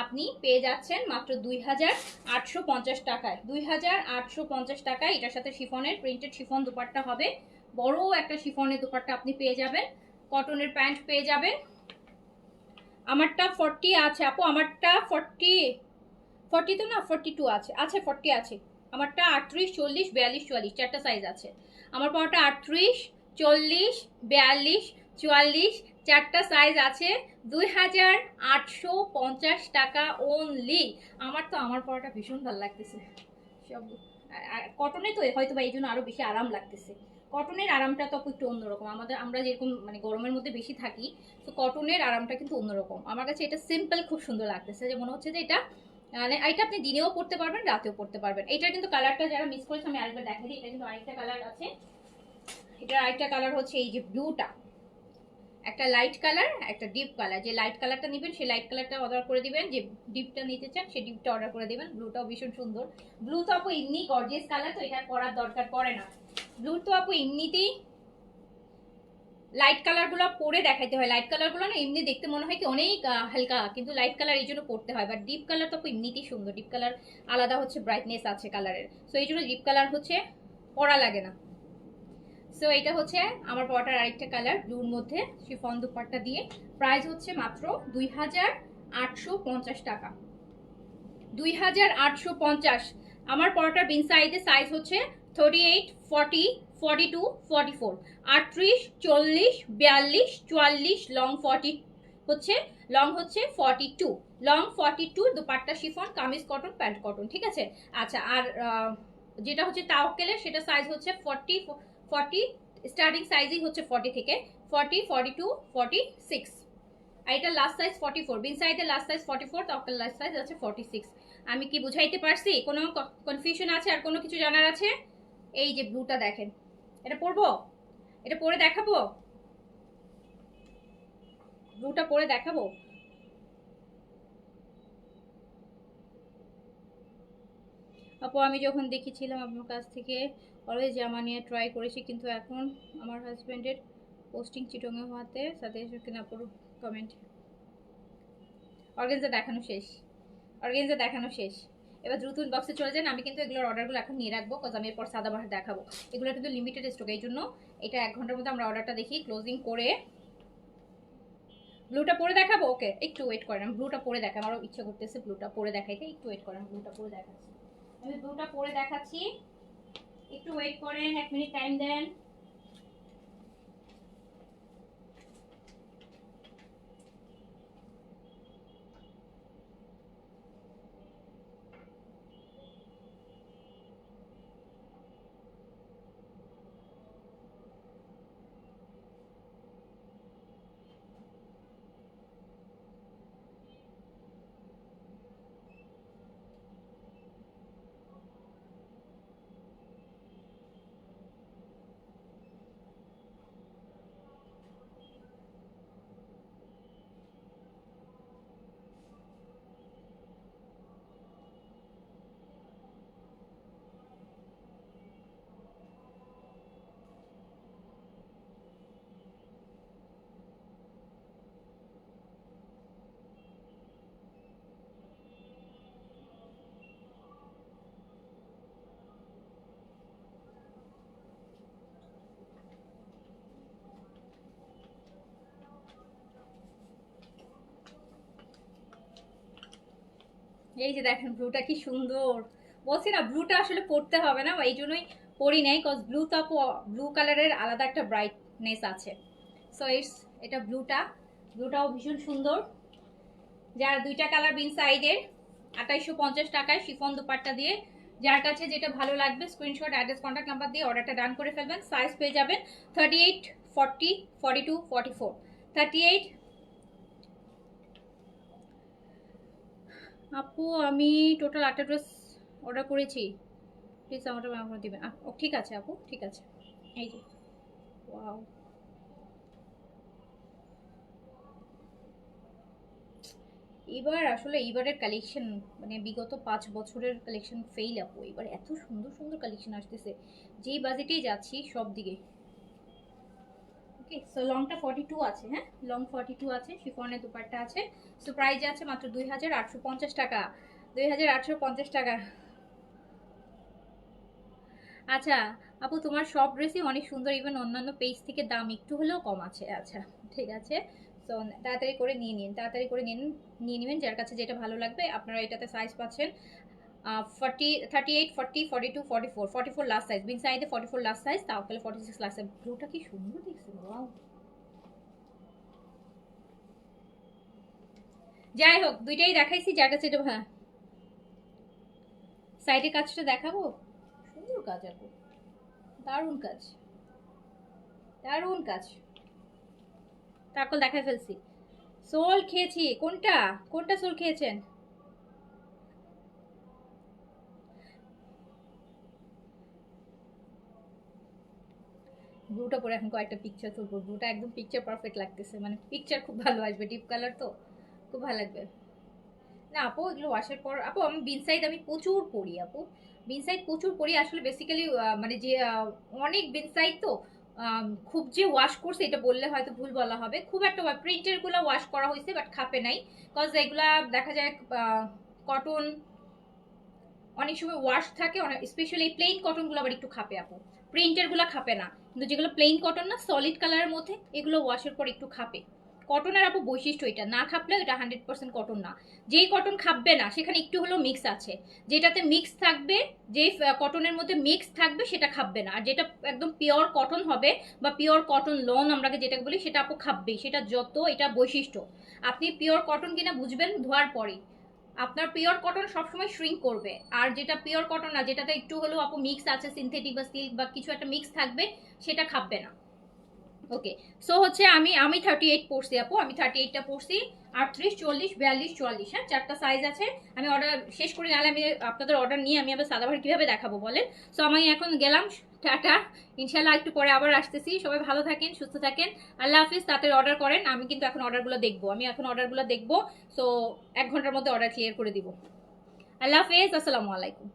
আপনি পেয়ে যাচ্ছেন মাত্র 2850 টাকায়, 2850 টাকায়। এটার সাথে শিফনের প্রিন্টেড শিফন দুপাট্টা হবে, বড় একটা শিফনের দুপাট্টা আপনি পেয়ে যাবেন, কটনের প্যান্ট পেয়ে যাবেন। আমারটা 40 আছে আপু, আমারটা 40 তো না, 42 আছে, আচ্ছা 40 আছে। আমারটা 38, 40, 42, 44 4টা সাইজ আছে। আমার পরটা 38, 40, 42, 44 4টা সাইজ আছে। 2850 টাকা অনলি। আমার পরটা ভীষণ ভালো লাগতেছে, সব কটনে তো হয়তো বা এই জন্য আরো বেশি আরাম লাগতেছে। কটনের আরামটা তো একটু অন্যরকম, আমরা যেরকম মানে গরমের মধ্যে বেশি থাকি, তো কটনের আরামটা কিন্তু অন্যরকম। আমার কাছে এটা সিম্পল খুব সুন্দর লাগতেছে, যে মনে হচ্ছে যে এটা মানে এটা আপনি দিনেও পড়তে পারবেন, রাতেও পড়তে পারবেন। এটার কিন্তু কালারটা যারা মিস করেছে আমি আরেকবার দেখাই দিই। এটা কিন্তু আরেকটা কালার আছে, এটার আরেকটা কালার হচ্ছে এই যে ব্লুটা, একটা লাইট কালার একটা ডিপ কালার। যে লাইট কালারটা নেবেন সেই লাইট কালারটা অর্ডার করে দিবেন, যে ডিপটা নিতে চান সেই ডিপটা অর্ডার করে দিবেন। ব্লুটাও ভীষণ সুন্দর। ব্লু তো আপু এমনি গর্জিয়াস কালার, তো এটা করার দরকার পড়ে না। ব্লু তো আপু এমনিতেই লাইট কালার গুলো পরে দেখাইতে হয়। লাইট কালার গুলো না এমনি দেখতে মনে হয় কি অনেক হালকা, কিন্তু লাইট কালার এই জন্য পড়তে হয়। বাট ডিপ কালার তো এমনিতেই সুন্দর। ডিপ কালার আলাদা হচ্ছে ব্রাইটনেস আছে কালারের, সো এই জন্য ডিপ কালার হচ্ছে পরা লাগে না। সো এটা হচ্ছে আমার পরাটার আরেকটা কালার ব্লুর মধ্যে শিফন দুপাট্টা দিয়ে। প্রাইস হচ্ছে মাত্র 2850 টাকা। 2850। আমার পরাটার বিন সাইজ হচ্ছে 38, 40, 42, 44, 38, 40, 42, 44, লং 40 হচ্ছে, লং হচ্ছে 42, long 42, dupatta chiffon, kameez cotton, pant cotton, ঠিক আছে। আচ্ছা, আর যেটা হচ্ছে তাওকেলের সেটা সাইজ হচ্ছে 40, 40, স্টার্টিং সাইজই হচ্ছে 40 থেকে 40, 42, 46। আর এটা লাস্ট সাইজ 44, বিন সাইডের লাস্ট সাইজ 44, তাওকেল লাস্ট সাইজ আছে 46। আমি কি বুঝাইতে পারছি? কোনো কনফিউশন আছে? আর কোনো কিছু জানার আছে? এই যে ব্লুটা দেখেন, এটা পরবো, এটা পরে দেখাবো, ব্লুটা পরে দেখাবো। আপু আমি যখন দেখেছিলাম আপনার কাছ থেকে অলওয়েজ জামা নিয়ে ট্রাই করেছি, কিন্তু এখন আমার হাজব্যান্ডের পোস্টিং চিটংয়ে হওয়াতে সাথে কিনা পুরো কমেন্ট। অর্গেনজা দেখানো শেষ, অর্গেনজা দেখানো শেষ। এবার দ্রুত ইনবক্সে চলে যান। আমি কিন্তু এগুলোর অর্ডারগুলো এখন নিয়ে রাখবো, কজ আমি এরপর সাদাবাহার দেখাবো। এগুলো কিন্তু লিমিটেড স্টক, এই জন্য এটা 1 ঘন্টার মধ্যে আমরা অর্ডারটা দেখি ক্লোজিং করে। ব্লুটা পরে দেখাবো, ওকে একটু ওয়েট করেন, আমি ব্লুটা পরে দেখাই, আমারও ইচ্ছা করতেছে ব্লুটা পরে দেখাইতে। একটু ওয়েট করেন, ব্লুটা পরে দেখাচ্ছি, আমি ব্লুটা পরে দেখাচ্ছি, একটু ওয়েট করেন, 1 মিনিট টাইম দেন। এই যে দেখেন ব্লুটা কি সুন্দর, বলছি না ব্লুটা আসলে পরতে হবে না, এই জন্যই পরি নাই, কজ ব্লু তো ব্লু কালারের আলাদা একটা ব্রাইটনেস আছে। সো এটা ব্লুটা, ব্লুটাও ভীষণ সুন্দর। যার দুইটা কালার বিন সাইডের 2850 টাকায় শিফন দুপাট্টা দিয়ে। যার কাছে যেটা ভালো লাগবে স্ক্রিনশট, অ্যাড্রেস, কন্ট্যাক্ট নাম্বার দিয়ে অর্ডারটা ডান করে ফেলবেন। সাইজ পেয়ে যাবেন 38, 40, 42, 44, 38। আপু আমি টোটাল 8টা ড্রেস অর্ডার করেছি, প্লিজ আমারটা ব্যবহার দিবেন। ও ঠিক আছে আপু, ঠিক আছে। এই যে ওয়াও, এবার আসলে এইবারের কালেকশন মানে বিগত 5 বছরের কালেকশন ফেইল আপু। এবার এত সুন্দর সুন্দর কালেকশন আসতেছে, যেই বাজেটেই যাচ্ছি সব দিকে। ওকে, সো লংটা 42 আছে, হ্যাঁ লং 42 আছে, শিফনের দুপাট্টা আছে। সো প্রাইস আছে মাত্র 2850 টাকা, 2850 টাকা। আচ্ছা আপু তোমার সব ড্রেসই অনেক সুন্দর, ইভেন অন্যান্য পেজ থেকে দাম একটু হলেও কম আছে। আচ্ছা ঠিক আছে, তো তাড়াতাড়ি করে নিয়ে নিন, তাড়াতাড়ি করে নিয়ে নেবেন। যার কাছে যেটা ভালো লাগবে। আপনারা এটাতে সাইজ পাচ্ছেন 40, 38, 40, 42, 44, 44 লাস্ট সাইজ, বিন সাইডে 44 লাস্ট সাইজ, তাওকেলে 46 লাস্ট সাইজ। ব্লুটা কি সুন্দর দেখছেন, ওয়াও। যাই হোক দুইটাই দেখাইছি, যার কাছে এটা হ্যাঁ। সাইডের কাজটা দেখাবো, সুন্দর কাজ আপু, দারুণ কাজ, দারুণ কাজ। তারপর দেখাই ফেলছি। সোল খেয়েছি, কোনটা কোনটা সোল খেয়েছেন? ব্লুটা পরে এখন কয়েকটা পিকচার তুলবো। ব্লুটা একদম পিকচার পারফেক্ট লাগতেছে, মানে পিকচার খুব ভালো আসবে, ডিপ কালার তো খুব ভালো লাগবে। না আপু এগুলো ওয়াশের পর আপু আমি বিনসাইড আমি প্রচুর পরি আপু, বিনসাইড প্রচুর পরি আসলে বেসিক্যালি মানে যে অনেক বিনসাইড তো খুব যে ওয়াশ করছে এটা বললে হয়তো ভুল বলা হবে, খুব একটা প্রিন্টের গুলো ওয়াশ করা হয়েছে বাট খাপে নাই, কজ এগুলা দেখা যায় কটন অনেক সময় ওয়াশ থাকে, অনেক স্পেশালি প্লেন কটন গুলো আবার একটু খাপে আপু, প্রিন্টের গুলো খাপে না, কিন্তু যেগুলো প্লেন কটন না সলিড কালারের মধ্যে এগুলো ওয়াশের পর একটু খাপে। কটনের আপু বৈশিষ্ট্য এটা, না খাপলেও এটা 100% কটন না। যেই কটন খাপবে না সেখানে একটু হলেও মিক্স আছে, যেটাতে মিক্স থাকবে, যে কটনের মধ্যে মিক্স থাকবে সেটা খাপবে না, আর যেটা একদম পিওর কটন হবে বা পিওর কটন লন আমরা যেটা বলি সেটা আপু খাপবেই, সেটা যত এটা বৈশিষ্ট্য। আপনি পিওর কটন কিনা বুঝবেন ধোয়ার পরে, আপনার পিওর কটন সবসময় শ্রিঙ্ক করবে, আর যেটা পিওর কটন না যেটাতে একটু হলেও আপু মিক্স আছে সিনথেটিক বা সিল্ক বা কিছু একটা মিক্স থাকবে সেটা খাপবে না। ওকে, সো হচ্ছে আমি 38 পড়ছি আপু, আমি 38টা পড়ছি, 38 40 42 44, হ্যাঁ 4টা সাইজ আছে। আমি অর্ডার শেষ করে নাহলে আমি আপনাদের অর্ডার নিয়ে আমি আবার সাদাবাহার কিভাবে দেখাবো বলেন। সো আমি এখন গেলাম, টাটা, ইনশাল্লাহ একটু পরে আবার আসতেছি। সবাই ভালো থাকেন, সুস্থ থাকেন, আল্লাহ হাফিজ। তাড়াতাড়ি অর্ডার করেন, আমি কিন্তু এখন অর্ডারগুলো দেখবো, আমি এখন অর্ডারগুলো দেখবো। সো 1 ঘন্টার মধ্যে অর্ডার ক্লিয়ার করে দিব। আল্লাহ হাফিজ, আসসালামু আলাইকুম।